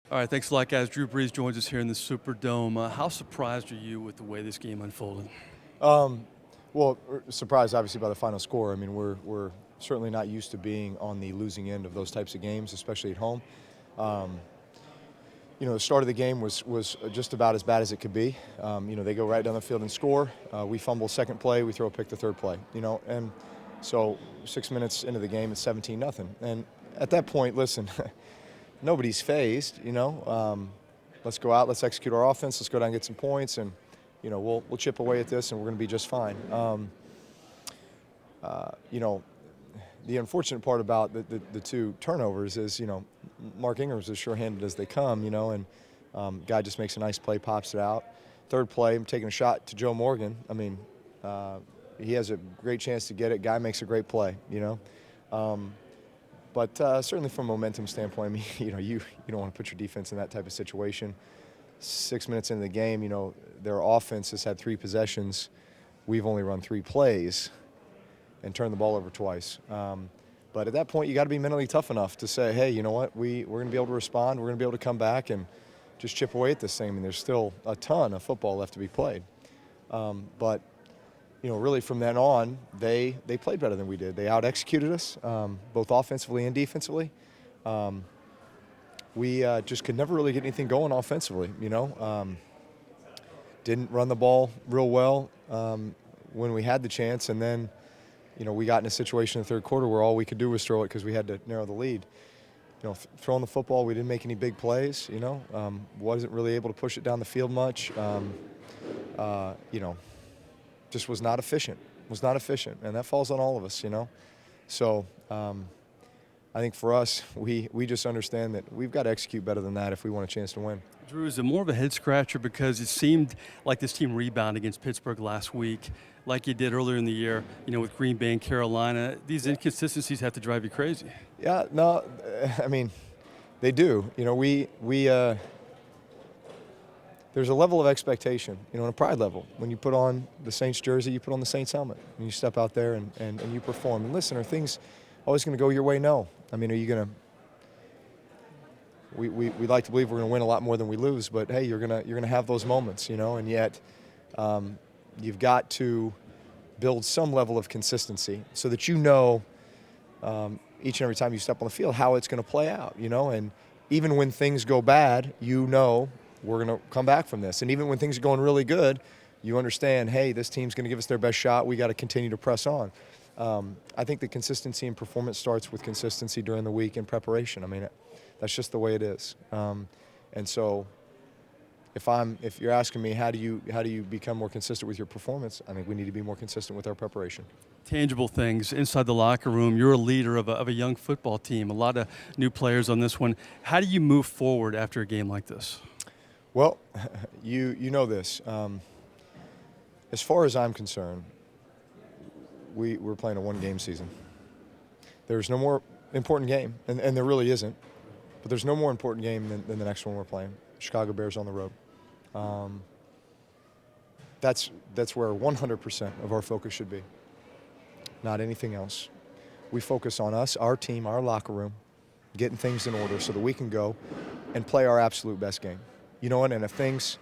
All right, thanks a lot, guys. Drew Brees joins us here in the Superdome. How surprised are you with the way this game unfolded? Well, we're surprised obviously by the final score. I mean, we're certainly not used to being on the losing end of those types of games, especially at home. Um, the start of the game was just about as bad as it could be. They go right down the field and score. We fumble second play, we throw a pick the third play. And so 6 minutes into the game, it's 17-0. And at that point, listen, nobody's phased. Let's go out, let's execute our offense, let's go down and get some points, and we'll chip away at this, and we're going to be just fine. The unfortunate part about the two turnovers is, Mark Ingram's as sure-handed as they come, and guy just makes a nice play, pops it out. Third play, I'm taking a shot to Joe Morgan. I mean, he has a great chance to get it. Guy makes a great play, But certainly from a momentum standpoint, I mean, you don't want to put your defense in that type of situation. 6 minutes into the game, their offense has had 3 possessions. We've only run 3 plays and turned the ball over twice. But at that point, you got to be mentally tough enough to say, hey, you know what, we're going to be able to respond. We're going to be able to come back and just chip away at this thing. I mean, there's still a ton of football left to be played. But really from then on, they played better than we did. They out-executed us, both offensively and defensively. We just could never really get anything going offensively, Didn't run the ball real well when we had the chance, and then, we got in a situation in the third quarter where all we could do was throw it because we had to narrow the lead. Throwing the football, we didn't make any big plays, wasn't really able to push it down the field much. Just was not efficient, and that falls on all of us, So I think for us, we just understand that we've got to execute better than that if we want a chance to win. Drew, is it more of a head scratcher because it seemed like this team rebounded against Pittsburgh last week, like you did earlier in the year, with Green Bay and Carolina? These inconsistencies have to drive you crazy. Yeah, no, I mean, they do. There's a level of expectation, and a pride level. When you put on the Saints jersey, you put on the Saints helmet, and you step out there and you perform. And listen, are things always going to go your way? No. I mean, are you going to? We like to believe we're going to win a lot more than we lose, but hey, you're gonna have those moments, and yet you've got to build some level of consistency so that each and every time you step on the field how it's going to play out, and even when things go bad, we're going to come back from this, and even when things are going really good, you understand, hey, this team's going to give us their best shot. We got to continue to press on. I think the consistency in performance starts with consistency during the week in preparation. I mean, that's just the way it is. And so, if you're asking me how do you become more consistent with your performance, I think we need to be more consistent with our preparation. Tangible things inside the locker room. You're a leader of a young football team. A lot of new players on this one. How do you move forward after a game like this? Well, you know this. As far as I'm concerned, we're playing a one-game season. There's no more important game, and there really isn't. But there's no more important game than the next one we're playing. Chicago Bears on the road. That's where 100% of our focus should be. Not anything else. We focus on us, our team, our locker room, getting things in order so that we can go and play our absolute best game. And if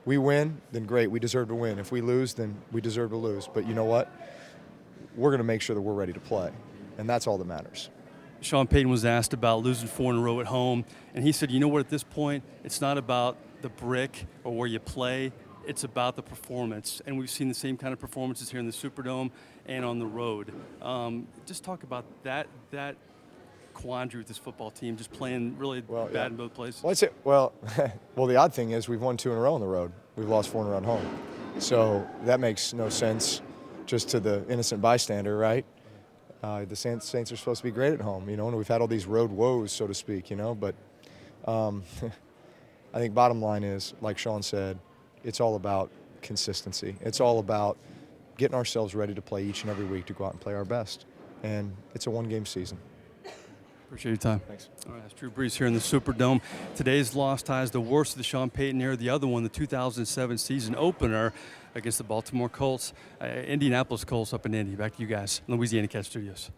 we win, then great, we deserve to win. If we lose, then we deserve to lose. But you know what? We're going to make sure that we're ready to play, and that's all that matters. Sean Payton was asked about losing 4 in a row at home, and he said, at this point, it's not about the brick or where you play, it's about the performance. And we've seen the same kind of performances here in the Superdome and on the road. Just talk about that quandary with this football team, just playing really bad in both places. Well, the odd thing is we've won 2 in a row on the road. We've lost 4 in a row at home. So that makes no sense just to the innocent bystander, right? The Saints are supposed to be great at home, and we've had all these road woes, so to speak, but I think bottom line is, like Sean said, it's all about consistency. It's all about getting ourselves ready to play each and every week to go out and play our best. And it's a one-game season. Appreciate your time. Thanks. All right, that's Drew Brees here in the Superdome. Today's loss ties the worst of the Sean Payton era. The other one, the 2007 season opener against the Baltimore Colts. Indianapolis Colts up in Indy. Back to you guys, Louisiana Cat Studios.